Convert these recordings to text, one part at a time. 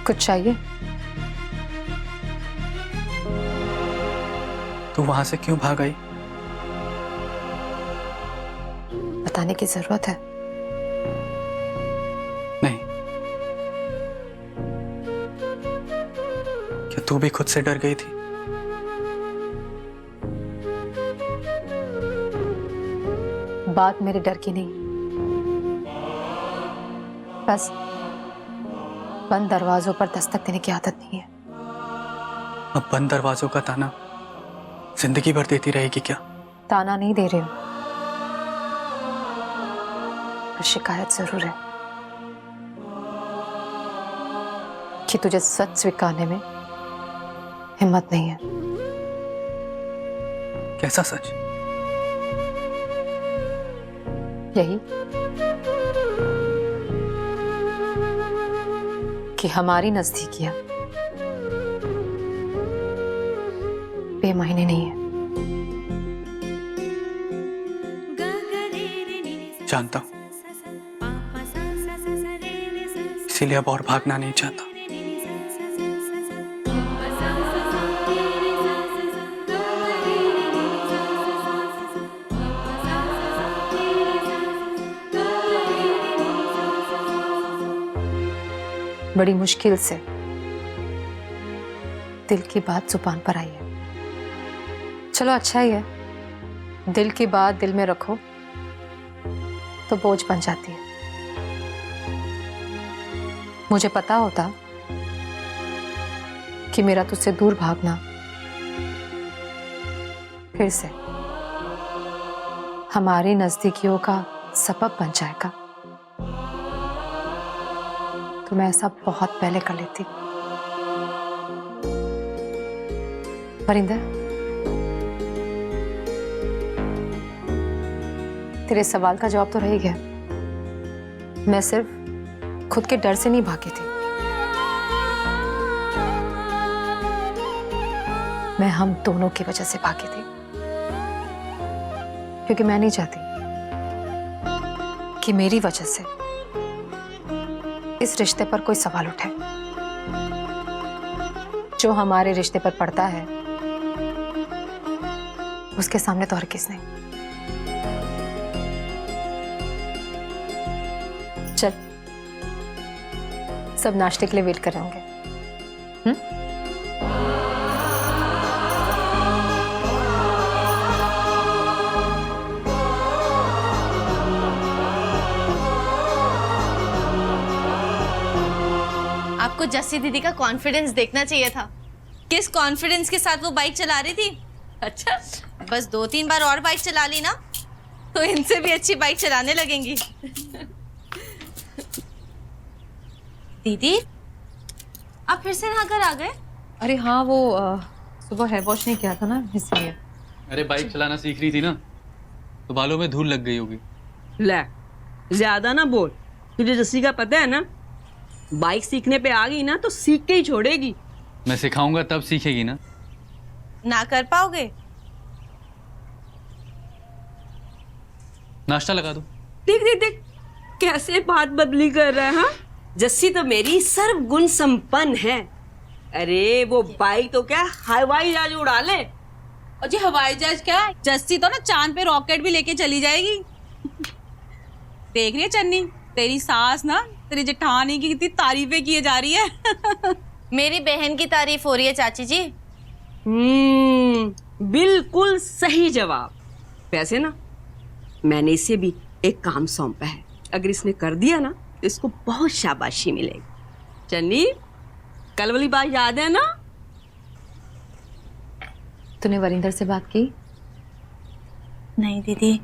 कुछ चाहिए? तू वहां से क्यों भाग आई? बताने की जरूरत है? नहीं। क्या तू भी खुद से डर गई थी? बात मेरे डर की नहीं, बस बंद दरवाजों पर दस्तक देने की आदत नहीं है। अब बंद दरवाजों का ताना जिंदगी भर देती रहेगी क्या? ताना नहीं दे रही हूं, पर शिकायत जरूर है कि तुझे सच स्वीकारने में हिम्मत नहीं है। कैसा सच? यही कि हमारी नजदीकियां बेमायने नहीं है। जानता हूं, इसीलिए अब और भागना नहीं चाहता। बड़ी मुश्किल से दिल की बात जुबान पर आई है। चलो अच्छा ही है, दिल की बात दिल में रखो तो बोझ बन जाती है। मुझे पता होता कि मेरा तुझसे दूर भागना फिर से हमारी नजदीकियों का सबब बन जाएगा, तो मैं ऐसा बहुत पहले कर लेती। वरिंदर, तेरे सवाल का जवाब तो रह ही गया। मैं सिर्फ खुद के डर से नहीं भागी थी, मैं हम दोनों की वजह से भागी थी, क्योंकि मैं नहीं चाहती कि मेरी वजह से इस रिश्ते पर कोई सवाल उठे। जो हमारे रिश्ते पर पड़ता है उसके सामने तो हर किस नहीं। चल, सब नाश्ते के लिए वेट कर रहे होंगे। आपको जस्सी दीदी का कॉन्फिडेंस देखना चाहिए था। किस कॉन्फिडेंस के साथ वो बाइक चला रही थी। अच्छा, बस 2-3 बार और बाइक चला ली ना तो इनसे भी अच्छी बाइक चलाने लगेंगी। दीदी, आप फिर से नहाकर आ गए? अरे हाँ, वो सुबह हेयर वॉश नहीं किया था ना, इसलिए। अरे बाइक चलाना सीख रही थी ना, तो बालों में धूल लग गई होगी। ले, ज्यादा ना बोल। तुझे जस्सी का पता है ना, बाइक सीखने पे आ गई ना तो सीख के ही छोड़ेगी। मैं सिखाऊंगा तब सीखेगी ना। ना कर पाओगे? नाश्ता लगा दो। देख देख देख कैसे बात बदली कर रहा है। हाँ, जस्सी तो मेरी सर्वगुण संपन्न है। अरे वो बाइक तो क्या हवाई जहाज उड़ा ले। और जी हवाई जहाज क्या, जस्सी तो ना चांद पे रॉकेट भी लेके चली जाएगी। देख रही है चन्नी, तेरी सास ना तेरी जेठानी की कितनी तारीफें किए जा रही है। मेरी बहन की तारीफ हो रही है चाची जी। बिल्कुल सही जवाब। वैसे ना मैंने इसे भी एक काम सौंपा है, अगर इसने कर दिया ना तो इसको बहुत शाबाशी मिलेगी। चन्नी, कल वाली बात याद है ना? तूने वरिंदर से बात की? नहीं दीदी,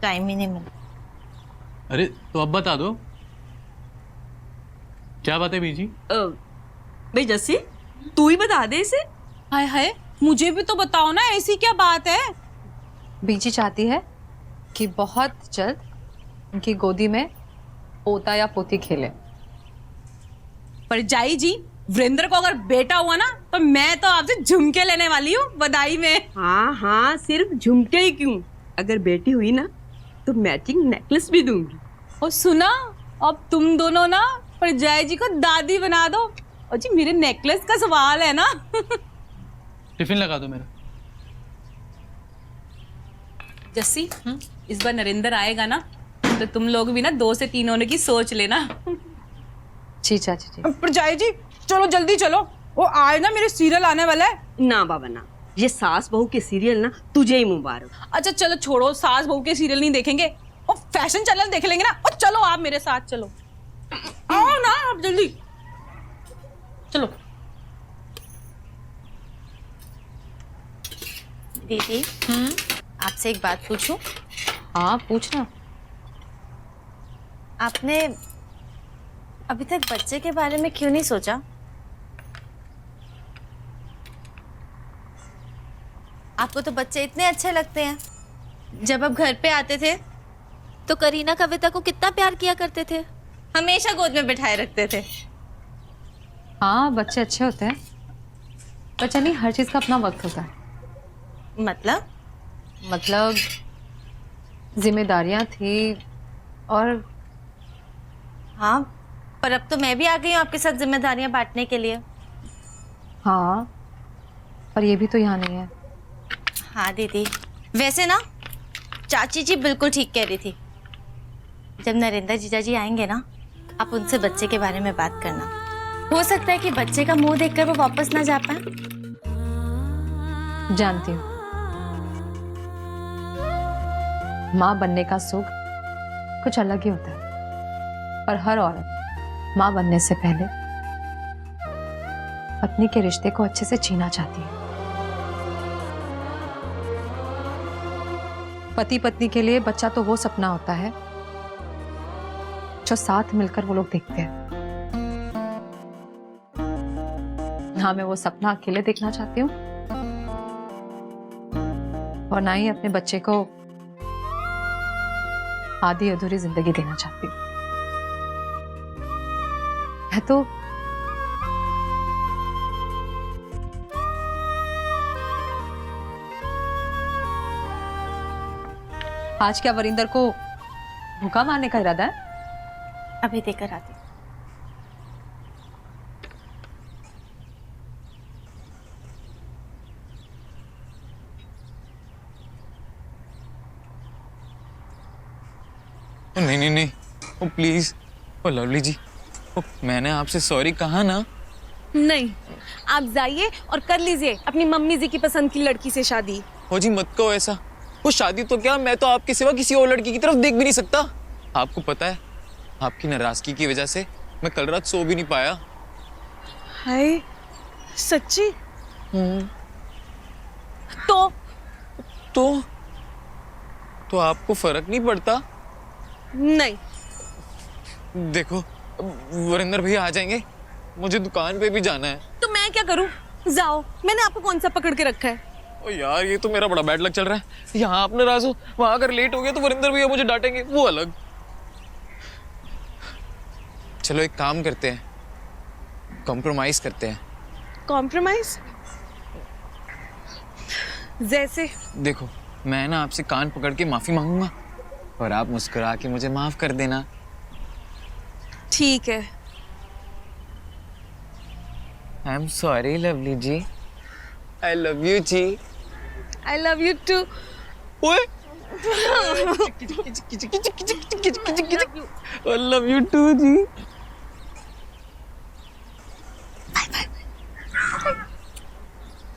टाइम ही नहीं मिला। अरे तो अब बता दो, क्या बात है बीजी? भाई जस्सी, तू ही बता दे इसे। हाय हाय, मुझे भी तो बताओ ना, ऐसी क्या बात है? बीजी चाहती है कि बहुत जल्द उनकी गोदी में पोता या पोती खेले। पर जाई जी, वीरेंद्र को अगर बेटा हुआ ना तो मैं तो आपसे झुमके लेने वाली हूँ बधाई में। हाँ हाँ, सिर्फ झुमके ही क्यों, अगर बेटी हुई ना तो मैचिंग नेकलेस भी दूंगी। और सुना, अब तुम दोनों ना पर जय जी को दादी बना दो। और जी मेरे नेकलेस का सवाल है ना। टिफिन लगा दो मेरा। जस्सी, इस बार नरेंद्र आएगा ना तो तुम लोग भी ना 2 से 3 होने की सोच लेना। जी चाची जी। पर जय जी चलो जल्दी चलो, वो आज ना मेरे सीरियल आने वाला है। ना बाबा ना, ये सास बहू के सीरियल ना तुझे ही मुबारक। अच्छा चलो छोड़ो, सास बहू के सीरियल नहीं देखेंगे और फैशन चैनल देख लेंगे ना। और चलो आप मेरे साथ चलो, आओ ना आप जल्दी चलो। दीदी आपसे एक बात पूछूं? हाँ पूछना। आपने अभी तक बच्चे के बारे में क्यों नहीं सोचा? आपको तो बच्चे इतने अच्छे लगते हैं। जब आप घर पे आते थे तो करीना कविता को कितना प्यार किया करते थे, हमेशा गोद में बिठाए रखते थे। हाँ बच्चे अच्छे होते हैं, पर चलिए हर चीज़ का अपना वक्त होता है। मतलब जिम्मेदारियां थी और हाँ, पर अब तो मैं भी आ गई हूँ आपके साथ जिम्मेदारियां बांटने के लिए। हाँ, पर ये भी तो यहाँ नहीं है। हाँ दीदी, वैसे ना चाची जी बिल्कुल ठीक कह रही थी। जब नरेंद्र जीजा जी आएंगे ना, आप उनसे बच्चे के बारे में बात करना। हो सकता है कि बच्चे का मुंह देखकर वो वापस ना जा पाए। जानती हूँ, माँ बनने का सुख कुछ अलग ही होता है, पर हर औरत माँ बनने से पहले पत्नी के रिश्ते को अच्छे से जीना चाहती है। पति पत्नी के लिए बच्चा तो वो सपना होता है जो साथ मिलकर वो लोग देखते हैं। ना मैं वो सपना अकेले देखना चाहती हूँ और ना ही अपने बच्चे को आधी अधूरी जिंदगी देना चाहती हूँ। है तो आज क्या वरिंदर को भूखा मारने का इरादा है? अभी देकर आती हूँ। नहीं नहीं नहीं, ओ प्लीज, ओ लवली जी, ओ मैंने आपसे सॉरी कहा ना। नहीं, आप जाइए और कर लीजिए अपनी मम्मी जी की पसंद की लड़की से शादी। हो जी मत कहो ऐसा, वो शादी तो क्या, मैं तो आपके सिवा किसी और लड़की की तरफ देख भी नहीं सकता। आपको पता है, आपकी नाराजगी की वजह से मैं कल रात सो भी नहीं पाया। हाय सच्ची? तो आपको फर्क नहीं पड़ता? नहीं। देखो वरिंदर भैया आ जाएंगे, मुझे दुकान पे भी जाना है। तो मैं क्या करूं? जाओ, मैंने आपको कौन सा पकड़ के रखा है? ओ यार, ये तो मेरा बड़ा बैड लक चल रहा है। यहाँ आप नाराज हो, वहां अगर लेट हो गया तो वरिंदर भैया मुझे डांटेंगे, वो अलग। चलो एक काम करते हैं, कॉम्प्रोमाइज करते हैं। कॉम्प्रोमाइज? जैसे? देखो, मैं ना आपसे कान पकड़ के माफी मांगूंगा और आप मुस्कुरा के मुझे माफ कर देना। ठीक है। I am sorry Lovely ji, I love you ji. I love you too. ओए I love you too ji.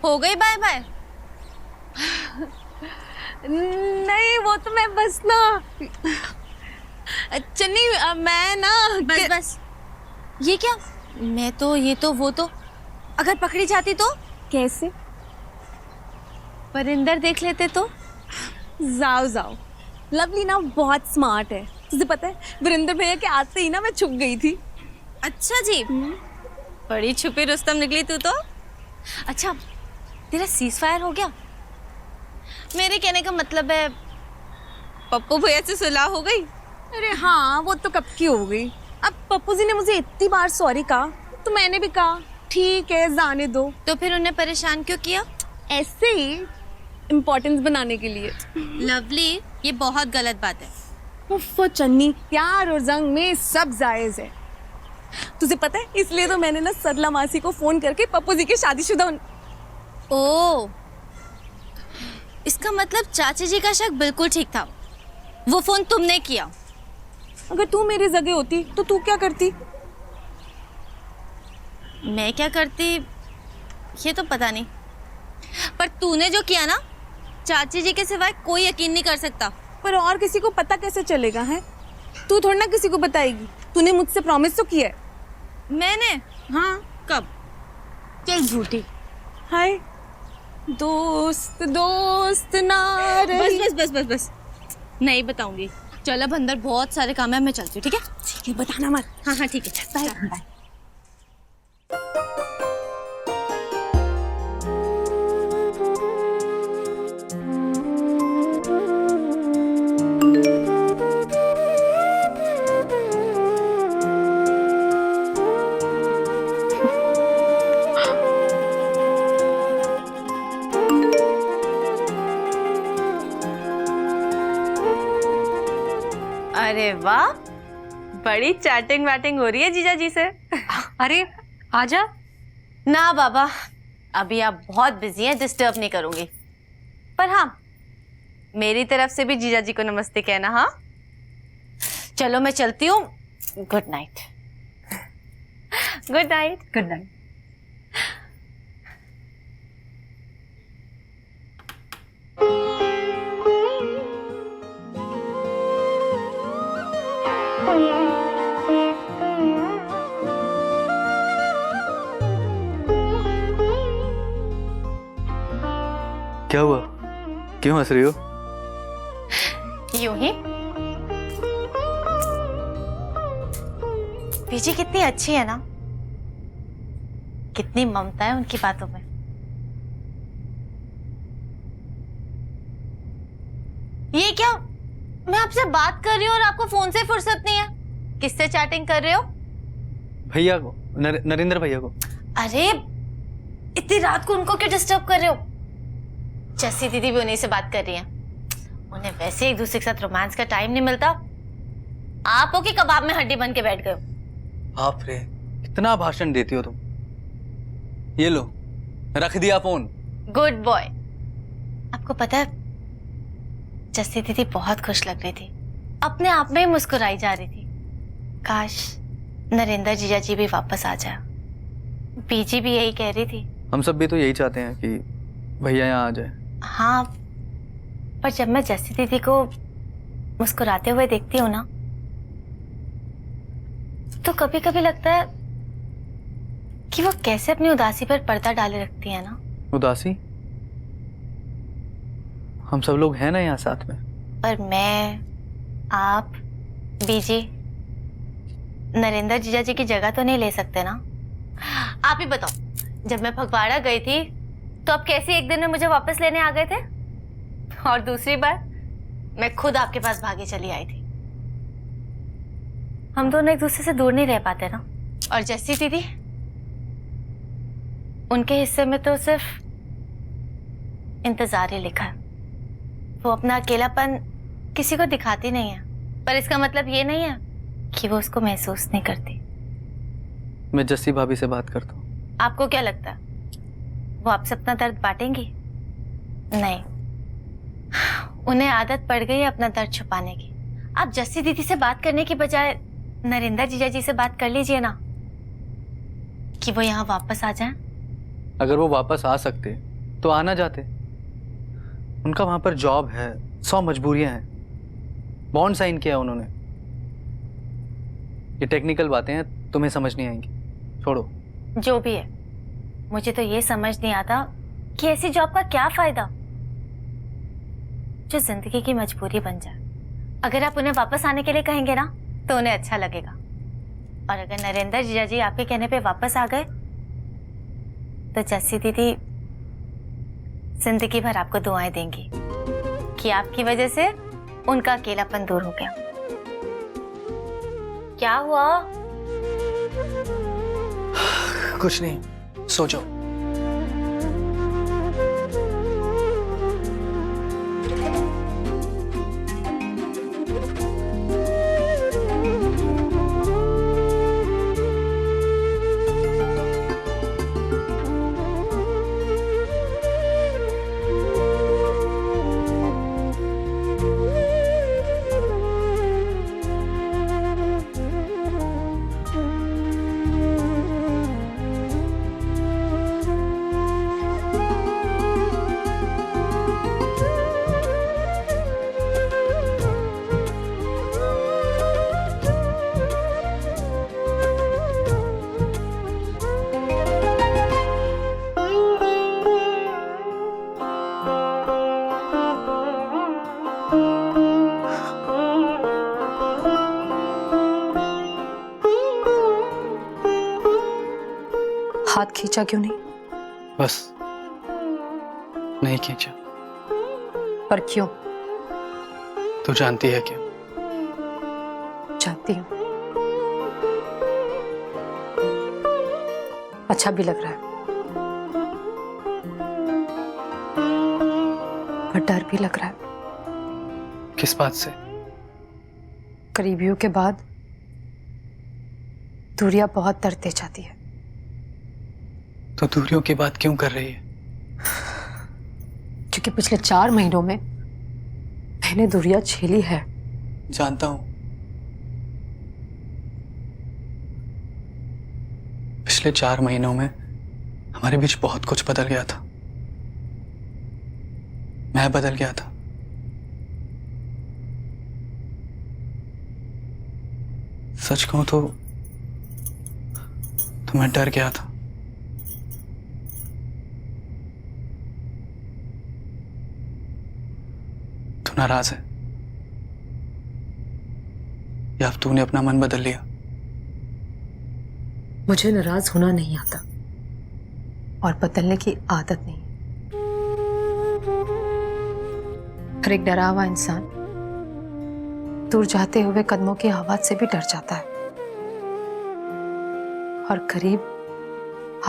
हो गई बाय बाय? नहीं, वो तो मैं बस ना चन्नी, मैं ना बस ये क्या? मैं तो ये तो वो तो अगर पकड़ी जाती तो? कैसे? परिंदर देख लेते तो? जाओ जाओ, लवली ना बहुत स्मार्ट है। तुझे पता है, वीरेंद्र भैया के आते ही ना मैं छुप गई थी। अच्छा जी, बड़ी छुपी रुस्तम निकली तू तो। अच्छा, तेरा सीज फायर हो गया? मेरे कहने का मतलब है पप्पू भैया से सुलह हो गई? अरे हाँ, वो तो कब की हो गई। अब पप्पू जी ने मुझे इतनी बार सॉरी कहा तो मैंने भी कहा ठीक है जाने दो। तो फिर उन्हें परेशान क्यों किया? ऐसे ही इम्पोर्टेंस बनाने के लिए। लवली, ये बहुत गलत बात है। उफ चन्नी, प्यार और जंग में सब जायज है। तुझे पता है, इसलिए तो मैंने ना सरला मासी को फोन करके पप्पू जी के शादीशुदा ओ, इसका मतलब चाची जी का शक बिल्कुल ठीक था। वो फोन तुमने किया। अगर तू मेरी जगह होती तो तू क्या करती? मैं क्या करती ये तो पता नहीं, पर तूने जो किया ना, चाची जी के सिवाय कोई यकीन नहीं कर सकता। पर और किसी को पता कैसे चलेगा है? तू थोड़ी ना किसी को बताएगी। तूने मुझसे प्रॉमिस तो किया है। मैंने? हाँ, कब? चल झूठी। हाय दोस्त दोस्त ना रही। बस बस बस बस बस, नहीं बताऊंगी। चल अब अंदर बहुत सारे काम है, मैं चलती हूँ। ठीक है? ठीक है, बताना मत। हाँ हाँ ठीक है, बाय बाय। अरे वाह, बड़ी चैटिंग वैटिंग हो रही है जीजा जी से। अरे आजा। ना बाबा, अभी आप बहुत बिजी हैं, डिस्टर्ब नहीं करूंगी। पर हाँ, मेरी तरफ से भी जीजा जी को नमस्ते कहना। हाँ चलो मैं चलती हूँ। Good night. Good night. Good night. क्या हुआ? क्यों हंस रही हो? यूं ही। बीजी कितनी अच्छी है ना, कितनी ममता है उनकी बातों में। ये क्या, मैं आपसे बात कर रही हूँ और आपको फोन से फुर्सत नहीं है? किससे चैटिंग कर रहे हो? भैया को, नरेंद्र भैया को। अरे इतनी रात को उनको क्यों डिस्टर्ब कर रहे हो? जस्सी दीदी भी उन्हीं से बात कर रही हैं। उन्हें वैसे एक दूसरे के साथ रोमांस का टाइम नहीं मिलता। आप हो कि कबाब में हड्डी बन के बैठ गए हो? आप रे, कितना भाषण देती हो तुम। ये लो, रख दिया फोन। Good boy. आपको पता है, जस्सी दीदी बहुत खुश लग रही थी, अपने आप में ही मुस्कुराई जा रही थी। काश नरेंद्र जीजा जी भी वापस आ जाए। बीजी भी यही कह रही थी। हम सब भी तो यही चाहते हैं कि भैया यहाँ आ जाए। हाँ, पर जब मैं जस्सी दीदी को मुस्कुराते हुए देखती हूँ ना, तो कभी कभी लगता है कि वो कैसे अपनी उदासी पर पर्दा डाले रखती है ना। उदासी? हम सब लोग हैं ना यहाँ साथ में। पर मैं, आप, बीजी, नरेंद्र जीजा जी की जगह तो नहीं ले सकते ना। आप ही बताओ, जब मैं फगवाड़ा गई थी तो आप कैसे एक दिन में मुझे वापस लेने आ गए थे? और दूसरी बार मैं खुद आपके पास भागी चली आई थी। हम दोनों एक दूसरे से दूर नहीं रह पाते ना। और जस्सी दीदी, उनके हिस्से में तो सिर्फ इंतजार ही लिखा है। वो अपना अकेलापन किसी को दिखाती नहीं है, पर इसका मतलब ये नहीं है कि वो उसको महसूस नहीं करती। मैं जस्सी भाभी से बात करता हूँ। आपको क्या लगता है वो आपसे अपना दर्द बांटेंगी? नहीं, उन्हें आदत पड़ गई है अपना दर्द छुपाने की। आप जस्सी दीदी से बात करने की बजाय नरेंद्र जीजा जी से बात कर लीजिए ना, कि वो यहाँ वापस आ जाएं। अगर वो वापस आ सकते तो आना जाते। उनका वहां पर जॉब है, 100 मजबूरियां हैं, बॉन्ड साइन किया उन्होंने। ये टेक्निकल बातें हैं, तुम्हें समझ नहीं आएंगी, छोड़ो। जो भी है, मुझे तो ये समझ नहीं आता कि ऐसी जॉब का क्या फायदा जो जिंदगी की मजबूरी बन जाए। अगर आप उन्हें वापस आने के लिए कहेंगे ना, तो उन्हें अच्छा लगेगा। और अगर नरेंद्र जीजा जी आपके कहने पे वापस आ गए, तो जस्सी दीदी जिंदगी भर आपको दुआएं देंगी कि आपकी वजह से उनका अकेलापन दूर हो गया। क्या हुआ? कुछ नहीं, सो जाओ। हाथ खींचा क्यों नहीं? बस नहीं खींचा। पर क्यों? तू जानती है क्यों? जानती हूँ। अच्छा भी लग रहा है, पर डर भी लग रहा है। किस बात से? करीबियों के बाद दूरियां बहुत दर्द दे जाती है। तो दूरियों की बात क्यों कर रही है? क्योंकि पिछले 4 महीनों में मैंने दूरियां झेली है। जानता हूं। पिछले 4 महीनों में हमारे बीच बहुत कुछ बदल गया था। मैं बदल गया था। सच कहूं तो मैं डर गया था। तू नाराज है या अब तूने अपना मन बदल लिया? मुझे नाराज होना नहीं आता और बदलने की आदत नहीं। हर एक डरा हुआ इंसान दूर जाते हुए कदमों की आवाज से भी डर जाता है और करीब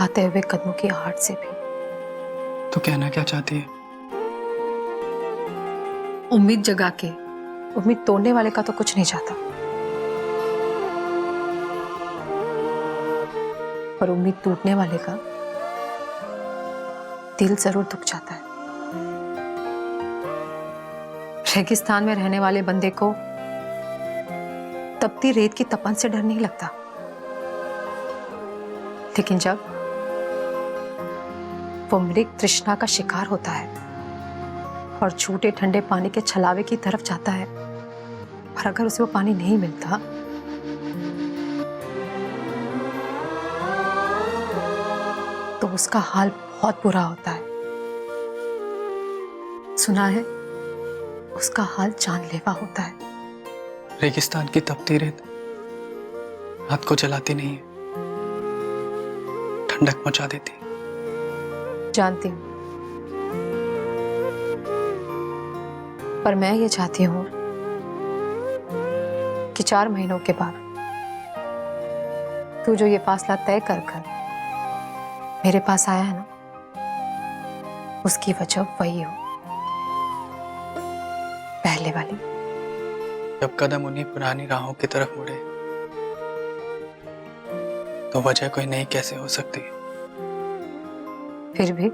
आते हुए कदमों की आहट से भी। तो कहना क्या चाहती है? उम्मीद जगा के उम्मीद तोड़ने वाले का तो कुछ नहीं जाता, पर उम्मीद टूटने वाले का दिल जरूर दुख जाता है। रेगिस्तान में रहने वाले बंदे को तपती रेत की तपन से डर नहीं लगता, लेकिन जब वो मृग तृष्णा का शिकार होता है और झूठे ठंडे पानी के छलावे की तरफ जाता है, और अगर उसे वो पानी नहीं मिलता तो उसका हाल बहुत बुरा होता है। सुना है उसका हाल जानलेवा होता है। रेगिस्तान की तपती रेत रात को जलाती नहीं है, ठंडक मचा देती। जानती हूं, पर मैं ये चाहती हूं कि 4 महीनों के बाद तू जो ये फासला तय कर कर मेरे पास आया है ना, उसकी वजह वही हो, पहले वाली। जब कदम उन्हीं पुरानी राहों की तरफ मुड़े तो वजह कोई नई कैसे हो सकती? फिर भी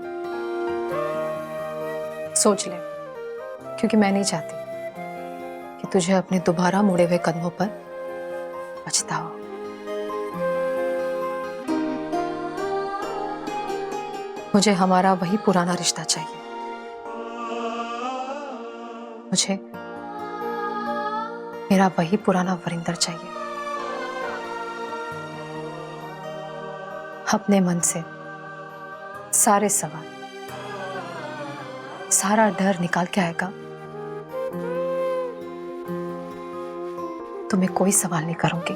सोच ले, क्योंकि मैं नहीं चाहती कि तुझे अपने दोबारा मुड़े हुए कदमों पर पछतावा। मुझे हमारा वही पुराना रिश्ता चाहिए। मुझे मेरा वही पुराना वरिंदर चाहिए। अपने मन से सारे सवाल, सारा डर निकाल के आएगा तो मैं कोई सवाल नहीं करूंगी,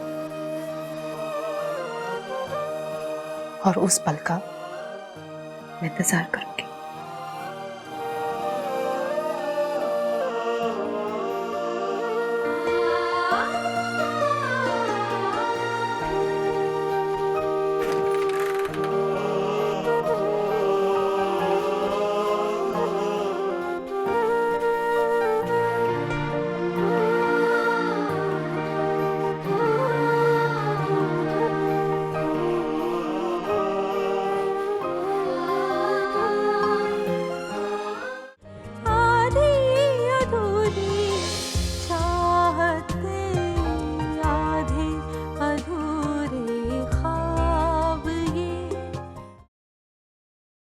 और उस पल का मैं इंतजार करूंगी।